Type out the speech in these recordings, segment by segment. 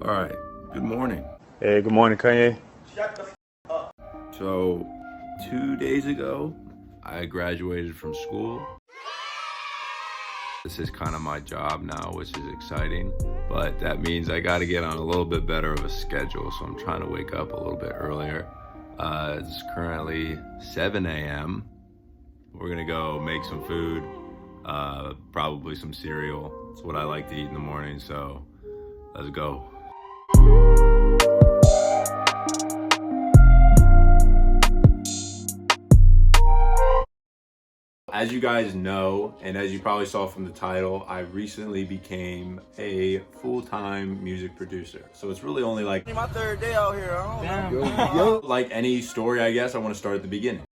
All right, good morning. Hey, good morning, Kanye. So, 2 days ago, I graduated from school. This is kind of my job now, which is exciting, but that means I got to get on a little bit better of a schedule, so I'm trying to wake up a little bit earlier. It's currently 7 a.m. We're gonna go make some food, probably some cereal. It's what I like to eat in the morning, so let's go. As you guys know, and as you probably saw from the title, I recently became a full-time music producer. So it's really only like My third day out here. I don't know. like any story, I guess, I want to start at the beginning.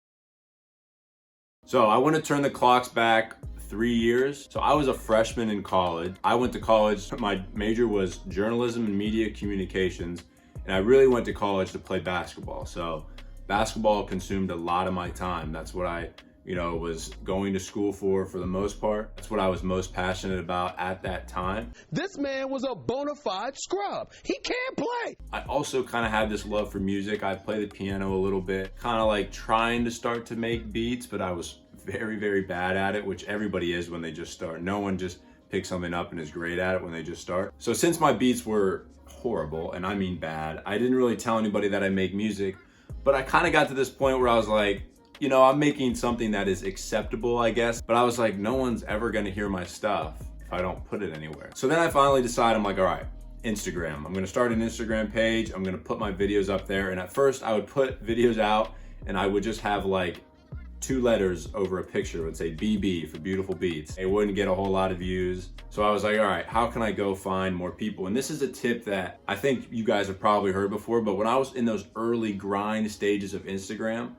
So I want to turn the clocks back 3 years. So I was a freshman in college. I went to college. My major was journalism and media communications, and I really went to college to play basketball. So basketball consumed a lot of my time. That's what I was going to school for the most part. That's what I was most passionate about at that time. This man was a bona fide scrub. He can't play. I also kind of had this love for music. I play the piano a little bit, kind of like trying to start to make beats, but I was very, very bad at it, which everybody is when they just start. No one just picks something up and is great at it when they just start. So since my beats were horrible, and I mean bad, I didn't really tell anybody that I make music, but I kind of got to this point where I was like, I'm making something that is acceptable, I guess, but I was like, no one's ever gonna hear my stuff if I don't put it anywhere. So then I finally decided, I'm like, all right, Instagram. I'm gonna start an Instagram page. I'm gonna put my videos up there. And at first I would put videos out and I would just have like 2 letters over a picture. It would say BB for beautiful beats. It wouldn't get a whole lot of views. So I was like, all right, how can I go find more people? And this is a tip that I think you guys have probably heard before, but when I was in those early grind stages of Instagram,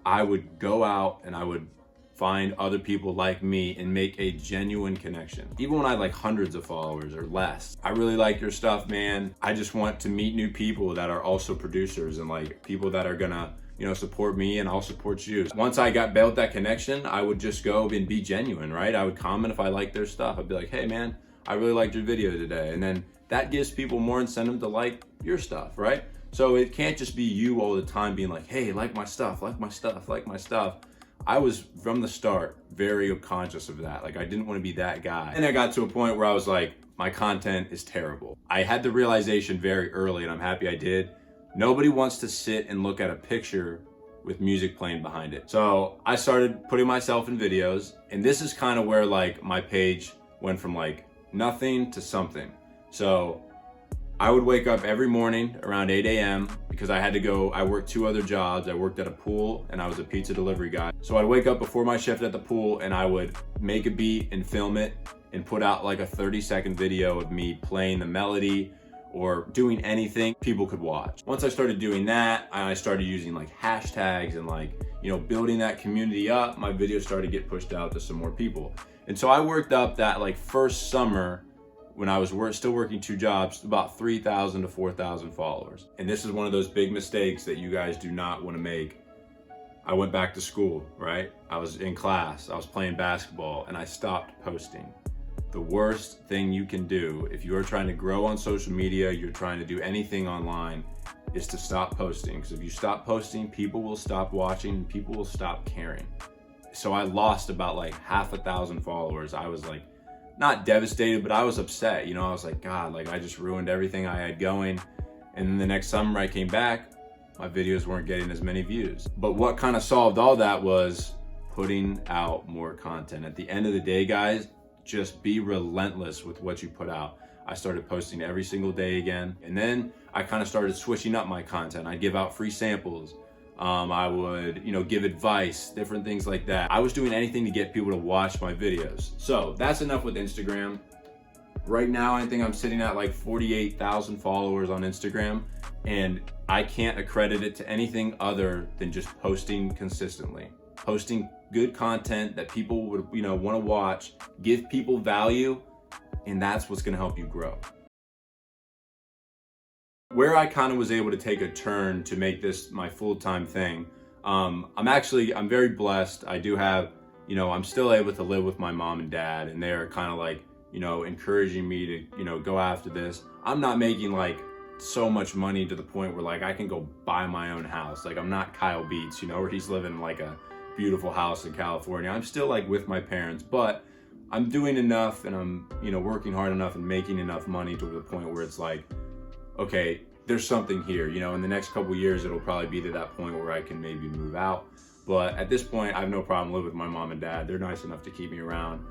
I would go out and I would find other people like me and make a genuine connection. Even when I had like hundreds of followers or less. I really like your stuff, man. I just want to meet new people that are also producers and like people that are gonna, support me and I'll support you. Once I got built that connection, I would just go and be genuine, right? I would comment if I liked their stuff. I'd be like, hey man, I really liked your video today. And then that gives people more incentive to like your stuff, right? So it can't just be you all the time being like, hey, like my stuff, like my stuff, like my stuff. I was, from the start, very conscious of that. Like, I didn't want to be that guy. And I got to a point where I was like, my content is terrible. I had the realization very early, and I'm happy I did. Nobody wants to sit and look at a picture with music playing behind it. So I started putting myself in videos, and this is kind of where like my page went from like nothing to something. So I would wake up every morning around 8 a.m. because I had to go, I worked 2 other jobs. I worked at a pool and I was a pizza delivery guy. So I'd wake up before my shift at the pool and I would make a beat and film it and put out like a 30-second video of me playing the melody or doing anything people could watch. Once I started doing that, I started using like hashtags and like, building that community up, my videos started to get pushed out to some more people. And so I worked up that like first summer when I was still working 2 jobs, about 3,000 to 4,000 followers. And this is one of those big mistakes that you guys do not want to make. I went back to school, right? I was in class, I was playing basketball, and I stopped posting. The worst thing you can do if you are trying to grow on social media, you're trying to do anything online, is to stop posting. Because if you stop posting, people will stop watching and people will stop caring. So I lost about like half a thousand followers. I was like, not devastated, but I was upset. I was like, God, like I just ruined everything I had going. And then the next summer I came back, my videos weren't getting as many views. But what kind of solved all that was putting out more content. At the end of the day, guys, just be relentless with what you put out. I started posting every single day again. And then I kind of started switching up my content. I'd give out free samples. I would, give advice, different things like that. I was doing anything to get people to watch my videos. So that's enough with Instagram. Right now, I think I'm sitting at like 48,000 followers on Instagram, and I can't accredit it to anything other than just posting consistently. Posting good content that people would, want to watch, give people value, and that's what's gonna help you grow. Where I kind of was able to take a turn to make this my full-time thing, I'm very blessed. I do have, I'm still able to live with my mom and dad, and they're kind of like, encouraging me to, go after this. I'm not making like so much money to the point where like I can go buy my own house. Like I'm not Kyle Beats, where he's living in like a beautiful house in California. I'm still like with my parents, but I'm doing enough and I'm, working hard enough and making enough money to the point where it's like, okay, there's something here, in the next couple years, it'll probably be to that point where I can maybe move out. But at this point, I have no problem living with my mom and dad. They're nice enough to keep me around.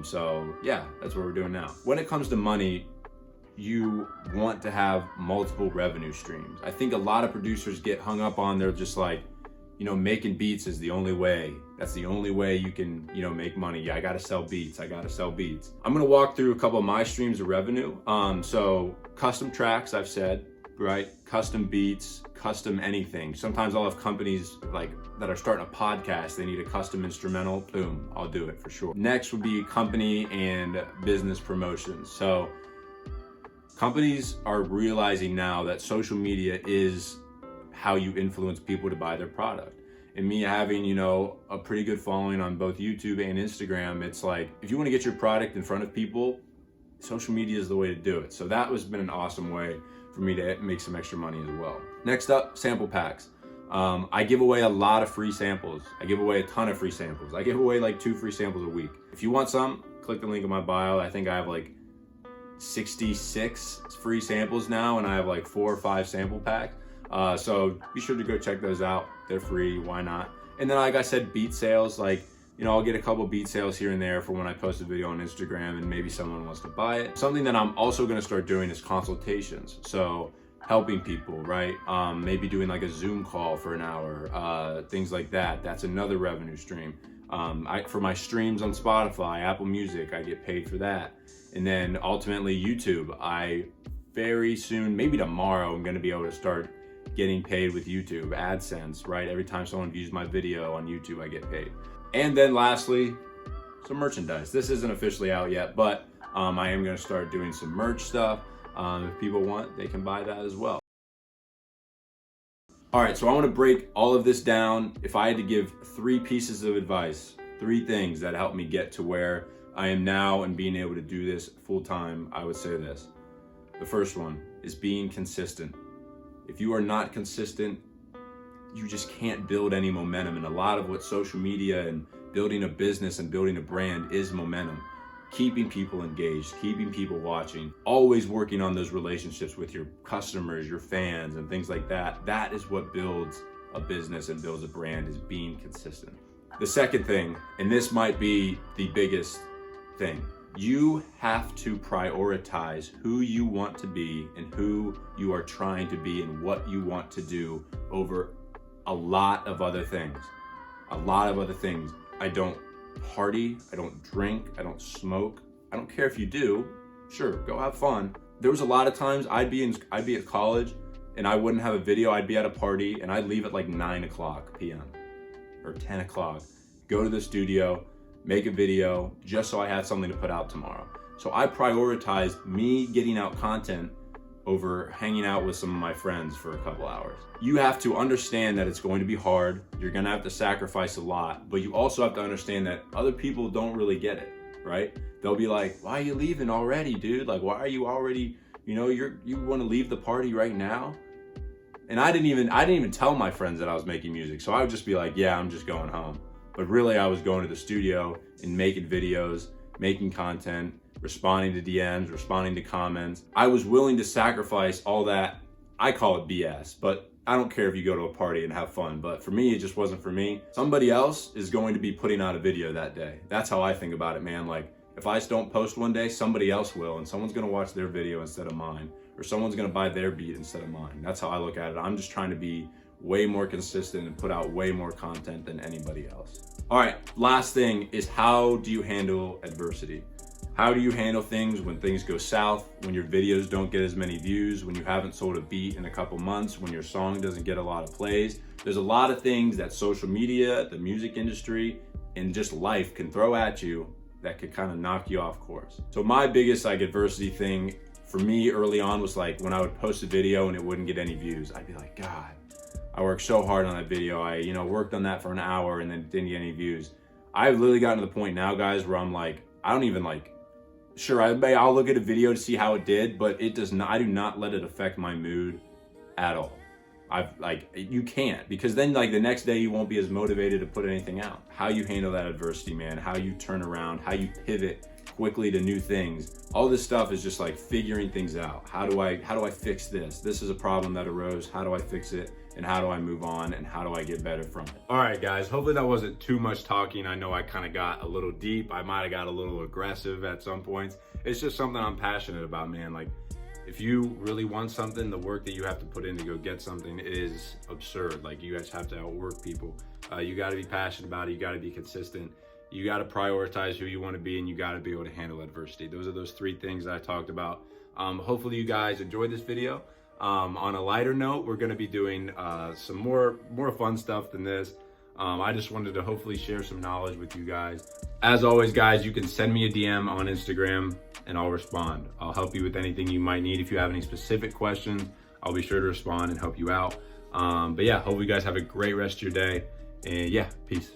So yeah, that's what we're doing now. When it comes to money, you want to have multiple revenue streams. I think a lot of producers get hung up on, they're just like, making beats is the only way. That's the only way you can, make money. Yeah, I gotta sell beats. I'm gonna walk through a couple of my streams of revenue. So custom tracks, I've said, right? Custom beats, custom anything. Sometimes I'll have companies like that are starting a podcast. They need a custom instrumental. Boom, I'll do it for sure. Next would be company and business promotions. So companies are realizing now that social media is how you influence people to buy their product. And me having, a pretty good following on both YouTube and Instagram, it's like, if you want to get your product in front of people, social media is the way to do it. So that has been an awesome way for me to make some extra money as well. Next up, sample packs. I give away a lot of free samples. I give away a ton of free samples. I give away like 2 free samples a week. If you want some, click the link in my bio. I think I have like 66 free samples now, and I have like 4 or 5 sample packs. So be sure to go check those out. They're free, why not? And then like I said, beat sales, like, I'll get a couple beat sales here and there for when I post a video on Instagram and maybe someone wants to buy it. Something that I'm also gonna start doing is consultations. So helping people, right? Maybe doing like a Zoom call for an hour, things like that. That's another revenue stream. For my streams on Spotify, Apple Music, I get paid for that. And then ultimately YouTube, I very soon, maybe tomorrow, I'm gonna be able to start getting paid with YouTube, AdSense, right? Every time someone views my video on YouTube, I get paid. And then lastly, some merchandise. This isn't officially out yet, but I am gonna start doing some merch stuff. If people want, they can buy that as well. All right, so I wanna break all of this down. If I had to give 3 pieces of advice, 3 things that helped me get to where I am now and being able to do this full time, I would say this. The first one is being consistent. If you are not consistent, you just can't build any momentum. And a lot of what social media and building a business and building a brand is momentum. Keeping people engaged, keeping people watching, always working on those relationships with your customers, your fans, and things like that. That is what builds a business and builds a brand, is being consistent. The second thing, and this might be the biggest thing, you have to prioritize who you want to be and who you are trying to be and what you want to do over a lot of other things. I don't party, I don't drink, I don't smoke. I don't care if you do. Sure, go have fun. There was a lot of times I'd be at college and I wouldn't have a video. I'd be at a party and I'd leave at like 9:00 p.m. or 10 o'clock, go to the studio, make a video just so I had something to put out tomorrow. So I prioritized me getting out content over hanging out with some of my friends for a couple hours. You have to understand that it's going to be hard. You're gonna have to sacrifice a lot, but you also have to understand that other people don't really get it, right? They'll be like, why are you leaving already, dude? Like, why are you already, you wanna leave the party right now? And I didn't even tell my friends that I was making music. So I would just be like, yeah, I'm just going home. But really I was going to the studio and making videos, making content, responding to DMs, responding to comments. I was willing to sacrifice all that. I call it BS, but I don't care if you go to a party and have fun, but for me, it just wasn't for me. Somebody else is going to be putting out a video that day. That's how I think about it, man. Like, if I don't post one day, somebody else will, and someone's gonna watch their video instead of mine, or someone's gonna buy their beat instead of mine. That's how I look at it. I'm just trying to be way more consistent and put out way more content than anybody else. All right, last thing is, how do you handle adversity? How do you handle things when things go south, when your videos don't get as many views, when you haven't sold a beat in a couple months, when your song doesn't get a lot of plays? There's a lot of things that social media, the music industry, and just life can throw at you that could kind of knock you off course. So my biggest adversity thing for me early on was like when I would post a video and it wouldn't get any views. I'd be like, God, I worked so hard on that video. I worked on that for an hour and then didn't get any views. I've literally gotten to the point now, guys, where I'm like, I don't even Sure, I'll look at a video to see how it did, but it does not. I do not let it affect my mood at all. You can't, because then like the next day you won't be as motivated to put anything out. How you handle that adversity, man, how you turn around, how you pivot quickly to new things. All this stuff is just like figuring things out. How do I fix this? This is a problem that arose. How do I fix it? And how do I move on? And how do I get better from it? All right, guys, hopefully that wasn't too much talking. I know I kind of got a little deep. I might've got a little aggressive at some points. It's just something I'm passionate about, man. Like, if you really want something, the work that you have to put in to go get something is absurd. Like, you guys have to outwork people. You got to be passionate about it. You got to be consistent. You got to prioritize who you want to be, and you got to be able to handle adversity. Those are those 3 things that I talked about. Hopefully you guys enjoyed this video. On a lighter note, we're going to be doing some more fun stuff than this. I just wanted to hopefully share some knowledge with you guys. As always, guys, you can send me a DM on Instagram and I'll respond. I'll help you with anything you might need. If you have any specific questions, I'll be sure to respond and help you out. But yeah, hope you guys have a great rest of your day. And yeah, peace.